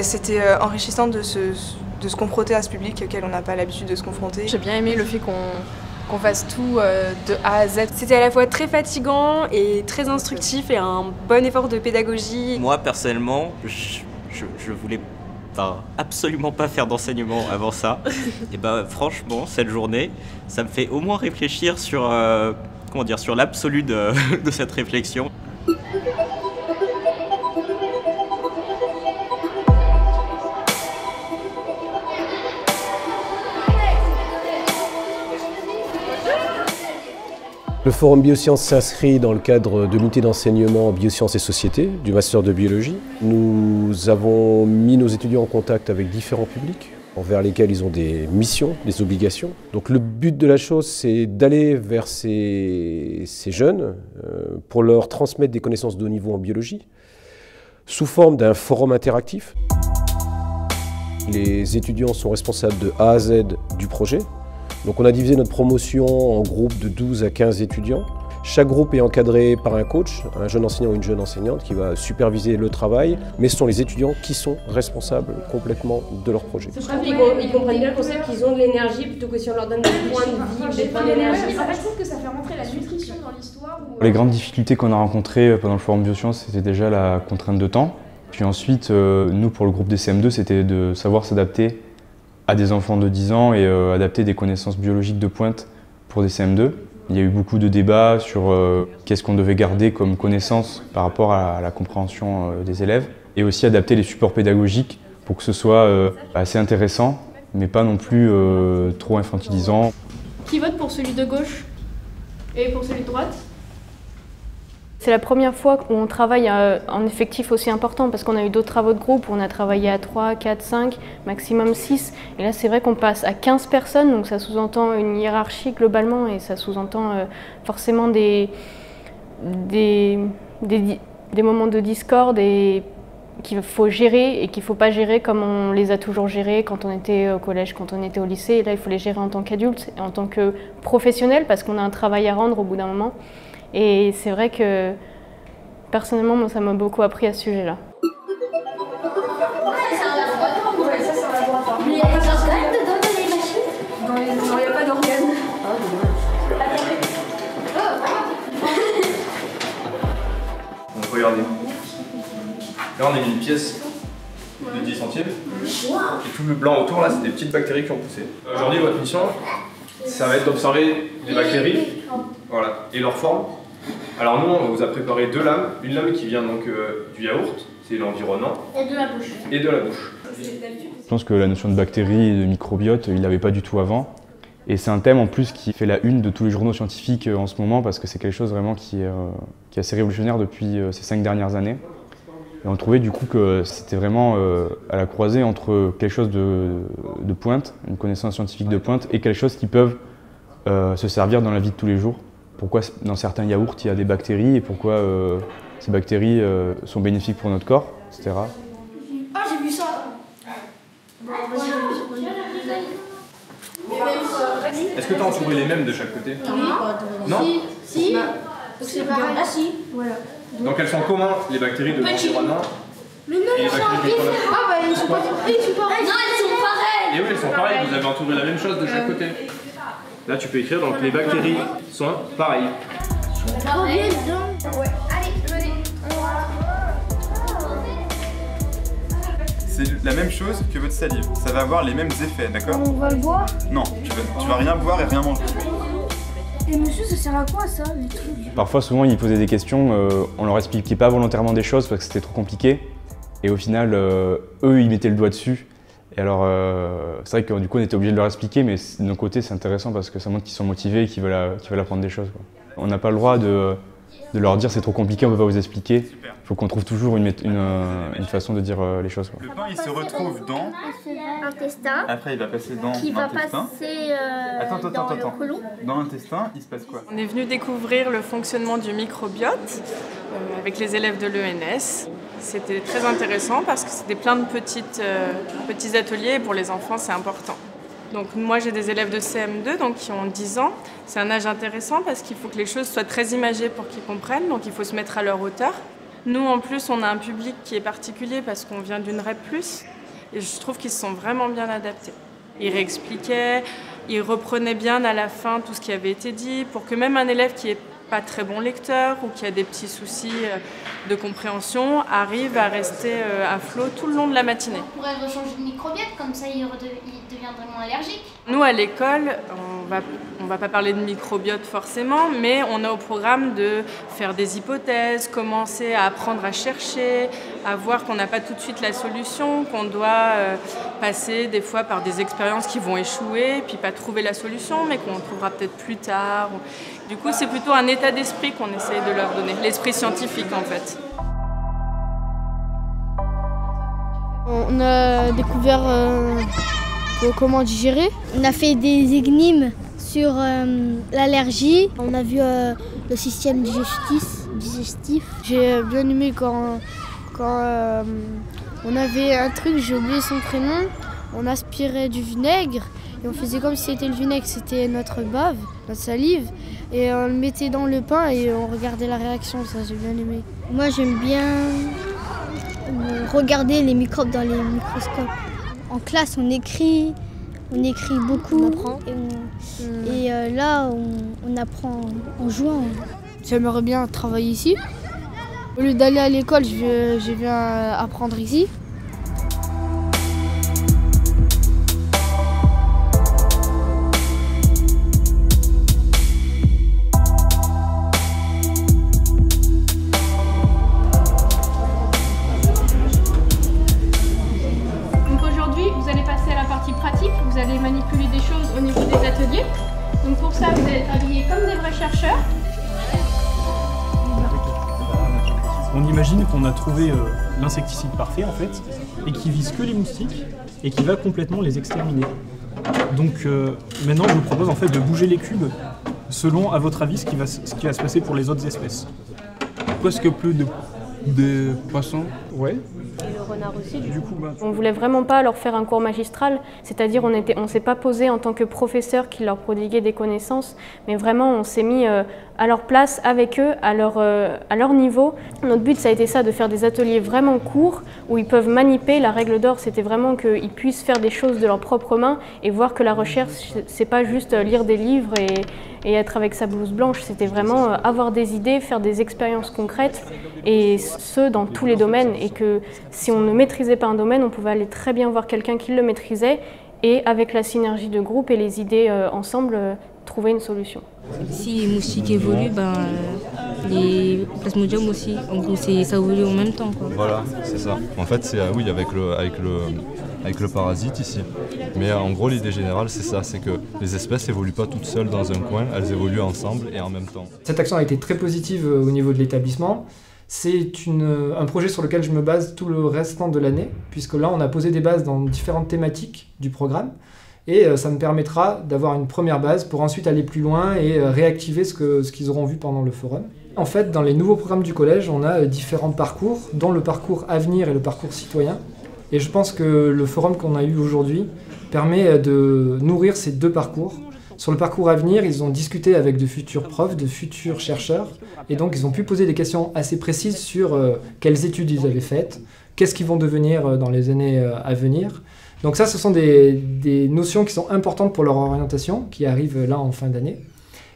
C'était enrichissant de se confronter à ce public auquel on n'a pas l'habitude de se confronter. J'ai bien aimé le fait qu'on fasse tout de A à Z. C'était à la fois très fatigant et très instructif et un bon effort de pédagogie. Moi, personnellement, je voulais absolument pas faire d'enseignement avant ça. Et franchement, cette journée, ça me fait au moins réfléchir sur, sur l'absolu de cette réflexion. Le Forum Biosciences s'inscrit dans le cadre de l'unité d'enseignement Biosciences et Société du Master de Biologie. Nous avons mis nos étudiants en contact avec différents publics envers lesquels ils ont des missions, des obligations. Donc le but de la chose, c'est d'aller vers ces jeunes pour leur transmettre des connaissances de haut niveau en biologie sous forme d'un forum interactif. Les étudiants sont responsables de A à Z du projet. Donc on a divisé notre promotion en groupes de 12 à 15 étudiants. Chaque groupe est encadré par un coach, un jeune enseignant ou une jeune enseignante qui va superviser le travail, mais ce sont les étudiants qui sont responsables complètement de leur projet. Ils comprennent bien le concept qu'ils ont de l'énergie plutôt que si on leur donne des points de vie, des points d'énergie. En fait, je trouve que ça fait rentrer la nutrition dans l'histoire. Les grandes difficultés qu'on a rencontrées pendant le Forum Biosciences, c'était déjà la contrainte de temps. Puis ensuite, nous pour le groupe des CM2, c'était de savoir s'adapter à des enfants de 10 ans et adapter des connaissances biologiques de pointe pour des CM2. Il y a eu beaucoup de débats sur qu'est-ce qu'on devait garder comme connaissances par rapport à la compréhension des élèves et aussi adapter les supports pédagogiques pour que ce soit assez intéressant mais pas non plus trop infantilisant. Qui vote pour celui de gauche et pour celui de droite? C'est la première fois qu'on travaille en effectif aussi important parce qu'on a eu d'autres travaux de groupe où on a travaillé à 3, 4, 5, maximum 6. Et là, c'est vrai qu'on passe à 15 personnes, donc ça sous-entend une hiérarchie globalement et ça sous-entend forcément des moments de discorde qu'il faut gérer et qu'il ne faut pas gérer comme on les a toujours gérés quand on était au collège, quand on était au lycée. Et là, il faut les gérer en tant qu'adulte et en tant que professionnel parce qu'on a un travail à rendre au bout d'un moment. Et c'est vrai que, personnellement, moi, ça m'a beaucoup appris à ce sujet-là. Mais il n'y a pas d'organes dedans dans les machines? Non, il n'y a pas d'organes. Donc regardez. Là on a mis une pièce de 10 centimes. Et tout le blanc autour là, c'est des petites bactéries qui ont poussé. Aujourd'hui votre mission, ça va être d'observer les bactéries, voilà, et leur forme. Alors nous, on vous a préparé deux lames. Une lame qui vient donc du yaourt, c'est l'environnement. Et de la bouche. Et de la bouche. Je pense que la notion de bactéries et de microbiote, il l'avait pas du tout avant. Et c'est un thème en plus qui fait la une de tous les journaux scientifiques en ce moment parce que c'est quelque chose vraiment qui est assez révolutionnaire depuis ces 5 dernières années. Et on trouvait du coup que c'était vraiment à la croisée entre quelque chose de pointe, une connaissance scientifique de pointe, et quelque chose qui peuvent se servir dans la vie de tous les jours. Pourquoi dans certains yaourts il y a des bactéries et pourquoi ces bactéries sont bénéfiques pour notre corps, etc. Ah, j'ai vu ça. Est-ce que tu as entouré les mêmes de chaque côté? Non. Si. C'est pareil. Ah si, voilà. Donc elles sont communes, les bactéries de l'environnement. Mais non, ils sont ah bah ils sont pas pareils. Non, elles sont pareilles. Et oui, elles sont pareilles, vous avez entouré la même chose de chaque côté. Là tu peux écrire, donc les bactéries sont pareilles. C'est la même chose que votre salive, ça va avoir les mêmes effets, d'accord? On va le boire? Non, tu vas rien boire et rien manger. Et monsieur, ça sert à quoi ça, les trucs? Parfois, souvent, ils posaient des questions, on leur expliquait pas volontairement des choses parce que c'était trop compliqué. Et au final, eux, ils mettaient le doigt dessus. Et alors, c'est vrai que du coup, on était obligé de leur expliquer, mais de nos côtés, c'est intéressant parce que ça montre qu'ils sont motivés et qu'ils veulent apprendre des choses, quoi. On n'a pas le droit de leur dire c'est trop compliqué, on ne peut pas vous expliquer. Il faut qu'on trouve toujours une façon de dire les choses, quoi. Le pain, il se retrouve dans l'intestin. Après, il va passer dans qui va l'intestin. passer dans le côlon. Dans l'intestin, il se passe quoi? On est venu découvrir le fonctionnement du microbiote avec les élèves de l'ENS. C'était très intéressant parce que c'était plein de petits ateliers et pour les enfants c'est important. Donc moi j'ai des élèves de CM2 donc, qui ont 10 ans. C'est un âge intéressant parce qu'il faut que les choses soient très imagées pour qu'ils comprennent, donc il faut se mettre à leur hauteur. Nous, en plus, on a un public qui est particulier parce qu'on vient d'une REP+, et je trouve qu'ils se sont vraiment bien adaptés. Ils réexpliquaient, ils reprenaient bien à la fin tout ce qui avait été dit, pour que même un élève qui n'est pas très bon lecteur ou qui a des petits soucis de compréhension arrive à rester à flot tout le long de la matinée. On pourrait rechanger de microbiote, comme ça il deviendrait moins allergique. Nous, à l'école, on va pas parler de microbiote forcément, mais on a au programme de faire des hypothèses, commencer à apprendre à chercher, à voir qu'on n'a pas tout de suite la solution, qu'on doit passer des fois par des expériences qui vont échouer, puis pas trouver la solution, mais qu'on trouvera peut-être plus tard. Du coup, c'est plutôt un état d'esprit qu'on essaye de leur donner, l'esprit scientifique en fait. On a découvert comment digérer. On a fait des énigmes sur l'allergie. On a vu le système digestif. J'ai bien aimé quand on avait un truc, j'ai oublié son prénom, on aspirait du vinaigre et on faisait comme si c'était le vinaigre, c'était notre bave, notre salive, et on le mettait dans le pain et on regardait la réaction, ça j'ai bien aimé. Moi j'aime bien regarder les microbes dans les microscopes. En classe on écrit beaucoup, on apprend. Et là on apprend en jouant. J'aimerais bien travailler ici. Au lieu d'aller à l'école, je viens apprendre ici. Donc aujourd'hui, vous allez passer à la partie pratique. Vous allez manipuler des choses au niveau des ateliers. Donc pour ça, vous allez être habillés comme des vrais chercheurs. On imagine qu'on a trouvé l'insecticide parfait en fait, et qui vise que les moustiques et qui va complètement les exterminer. Donc maintenant je vous propose en fait de bouger les cubes selon, à votre avis, ce qui va se passer pour les autres espèces. Presque plus de poissons. Ouais. Et le renard aussi. Du coup, on voulait vraiment pas leur faire un cours magistral, c'est-à-dire on s'est pas posé en tant que professeur qui leur prodiguait des connaissances, mais vraiment on s'est mis à leur place avec eux, à leur niveau. Notre but ça a été ça, de faire des ateliers vraiment courts où ils peuvent maniper. La règle d'or c'était vraiment qu'ils puissent faire des choses de leurs propres mains et voir que la recherche c'est pas juste lire des livres et être avec sa blouse blanche, c'était vraiment avoir des idées, faire des expériences concrètes, et ce dans tous les domaines, et que si on ne maîtrisait pas un domaine, on pouvait aller très bien voir quelqu'un qui le maîtrisait et avec la synergie de groupe et les idées ensemble, trouver une solution. Si les moustiques évoluent, les plasmodiums aussi, en gros ça évolue en même temps, quoi. Voilà, c'est ça. En fait c'est oui avec le parasite ici. Mais en gros l'idée générale c'est ça, c'est que les espèces évoluent pas toutes seules dans un coin, elles évoluent ensemble et en même temps. Cette action a été très positive au niveau de l'établissement. C'est un projet sur lequel je me base tout le restant de l'année, puisque là on a posé des bases dans différentes thématiques du programme, et ça me permettra d'avoir une première base pour ensuite aller plus loin et réactiver ce qu'ils auront vu pendant le forum. En fait, dans les nouveaux programmes du collège, on a différents parcours, dont le parcours Avenir et le parcours Citoyen, et je pense que le forum qu'on a eu aujourd'hui permet de nourrir ces deux parcours. Sur le parcours Avenir, ils ont discuté avec de futurs profs, de futurs chercheurs, et donc ils ont pu poser des questions assez précises sur quelles études ils avaient faites, qu'est-ce qu'ils vont devenir dans les années à venir. Donc ça, ce sont des notions qui sont importantes pour leur orientation, qui arrivent là en fin d'année.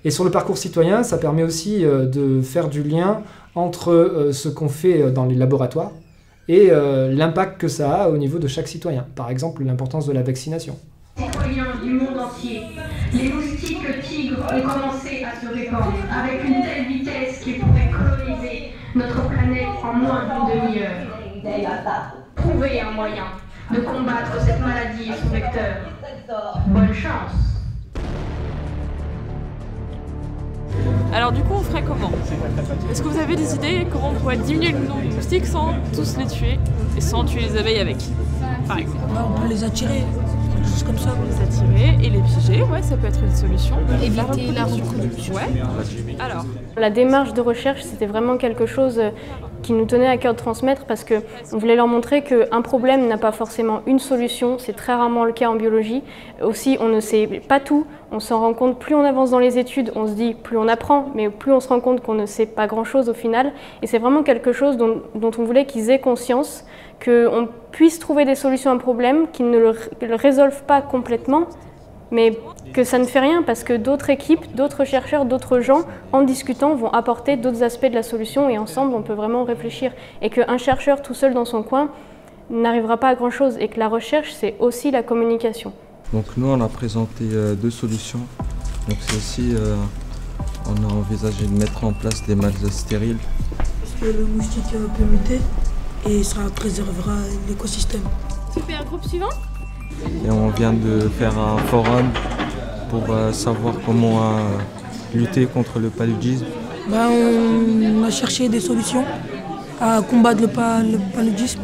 Et sur le parcours citoyen, ça permet aussi de faire du lien entre ce qu'on fait dans les laboratoires et l'impact que ça a au niveau de chaque citoyen. Par exemple, l'importance de la vaccination. Citoyens du monde entier, les moustiques tigres ont commencé à se répandre avec une telle vitesse qu'ils pourraient coloniser notre planète en moins d'une demi-heure. Trouvez un moyen de combattre cette maladie et son vecteur. Bonne chance. Alors du coup, on ferait comment? Est-ce que vous avez des idées comment on pourrait diminuer le nombre de moustiques sans tous les tuer et sans tuer les abeilles avec, par exemple? On peut les attirer, quelque chose comme ça. Les attirer et les piéger, ouais, ça peut être une solution. Éviter la reproduction. Ouais. Alors, la démarche de recherche, c'était vraiment quelque chose qui nous tenait à cœur de transmettre parce qu'on voulait leur montrer qu'un problème n'a pas forcément une solution, c'est très rarement le cas en biologie. Aussi, on ne sait pas tout, on s'en rend compte, plus on avance dans les études, on se dit plus on apprend, mais plus on se rend compte qu'on ne sait pas grand-chose au final. Et c'est vraiment quelque chose dont on voulait qu'ils aient conscience, qu'on puisse trouver des solutions à un problème, qu'ils ne le résolvent pas complètement, mais que ça ne fait rien parce que d'autres équipes, d'autres chercheurs, d'autres gens, en discutant, vont apporter d'autres aspects de la solution et ensemble, on peut vraiment réfléchir. Et qu'un chercheur tout seul dans son coin n'arrivera pas à grand-chose et que la recherche, c'est aussi la communication. Donc nous, on a présenté 2 solutions. Donc c'est aussi, on a envisagé de mettre en place des masses stériles. Parce que le moustique peut muter et ça préservera l'écosystème. Super, groupe suivant. Et on vient de faire un forum pour savoir comment lutter contre le paludisme. On a cherché des solutions à combattre le paludisme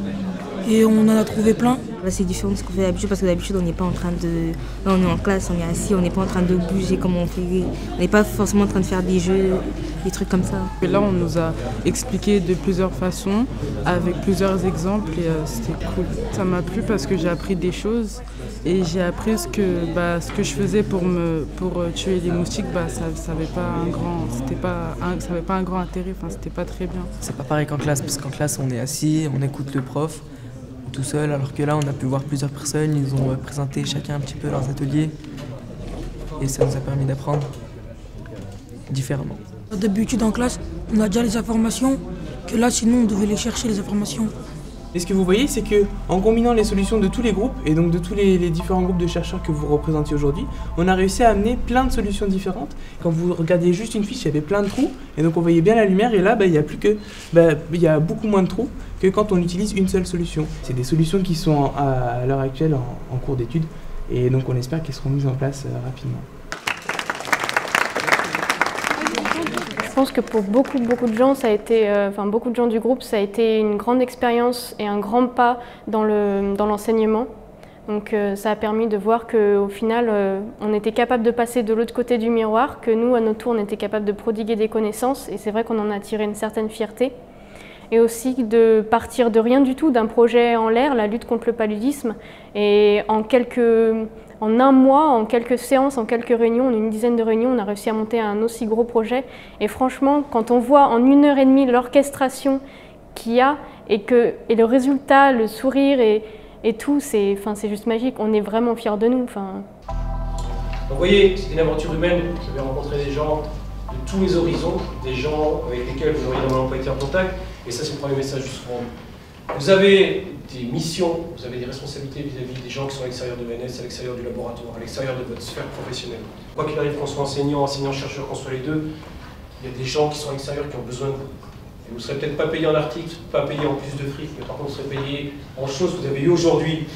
et on en a trouvé plein. Là, c'est différent de ce qu'on fait d'habitude parce que d'habitude on n'est pas en train de... Là on est en classe, on est assis, on n'est pas en train de bouger comme on fait. On n'est pas forcément en train de faire des jeux, des trucs comme ça. Et là on nous a expliqué de plusieurs façons, avec plusieurs exemples et c'était cool. Ça m'a plu parce que j'ai appris des choses et j'ai appris ce que je faisais pour tuer les moustiques, ça n'avait pas un grand intérêt, c'était pas très bien. C'est pas pareil qu'en classe parce qu'en classe on est assis, on écoute le prof tout seul, alors que là on a pu voir plusieurs personnes, ils ont présenté chacun un petit peu leurs ateliers et ça nous a permis d'apprendre différemment. D'habitude en classe, on a déjà les informations, que là sinon on devait les chercher les informations. Et ce que vous voyez, c'est qu'en combinant les solutions de tous les groupes et donc de tous les différents groupes de chercheurs que vous représentez aujourd'hui, on a réussi à amener plein de solutions différentes. Quand vous regardiez juste une fiche, il y avait plein de trous et donc on voyait bien la lumière et là, il y a beaucoup moins de trous que quand on utilise une seule solution. C'est des solutions qui sont à l'heure actuelle en cours d'étude et donc on espère qu'elles seront mises en place rapidement. Je pense que pour beaucoup de gens, ça a été, beaucoup de gens du groupe, ça a été une grande expérience et un grand pas dans l'enseignement. Donc ça a permis de voir qu'au final, on était capable de passer de l'autre côté du miroir, que nous, à notre tour, on était capable de prodiguer des connaissances et c'est vrai qu'on en a tiré une certaine fierté. Et aussi de partir de rien du tout, d'un projet en l'air, la lutte contre le paludisme, et en un mois, en quelques séances, en quelques réunions, en une dizaine de réunions, on a réussi à monter un aussi gros projet. Et franchement, quand on voit en 1h30 l'orchestration qu'il y a et le résultat, le sourire et tout, c'est juste magique. On est vraiment fiers de nous. Donc vous voyez, c'est une aventure humaine. Vous avez rencontré des gens de tous les horizons, des gens avec lesquels vous n'auriez normalement pas été en contact. Et ça, c'est le premier message du forum. Vous avez des missions, vous avez des responsabilités vis-à-vis des gens qui sont à l'extérieur de l'ENS, à l'extérieur du laboratoire, à l'extérieur de votre sphère professionnelle. Quoi qu'il arrive, qu'on soit enseignant, chercheur, qu'on soit les deux, il y a des gens qui sont à l'extérieur qui ont besoin de vous. Et vous ne serez peut-être pas payé en article, pas payé en plus de fric, mais par contre vous serez payé en choses que vous avez eues aujourd'hui.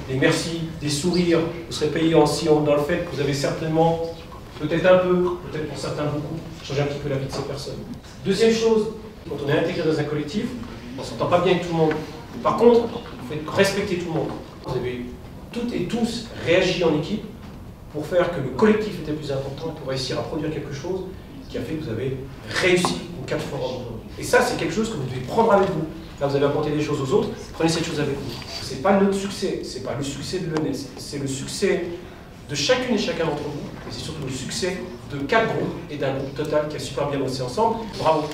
Des merci, des sourires, vous serez payé dans le fait que vous avez certainement, peut-être un peu, peut-être pour certains beaucoup, changé un petit peu la vie de ces personnes. Deuxième chose, quand on est intégré dans un collectif, on ne s'entend pas bien avec tout le monde. Par contre, il faut respecter tout le monde. Vous avez toutes et tous réagi en équipe pour faire que le collectif était plus important, pour réussir à produire quelque chose qui a fait que vous avez réussi aux 4 forums. Et ça, c'est quelque chose que vous devez prendre avec vous. Là, vous avez apporté des choses aux autres, prenez cette chose avec vous. Ce n'est pas notre succès, ce n'est pas le succès de l'ENS, c'est le succès de chacune et chacun d'entre vous, et c'est surtout le succès de 4 groupes et d'un groupe total qui a super bien bossé ensemble. Bravo!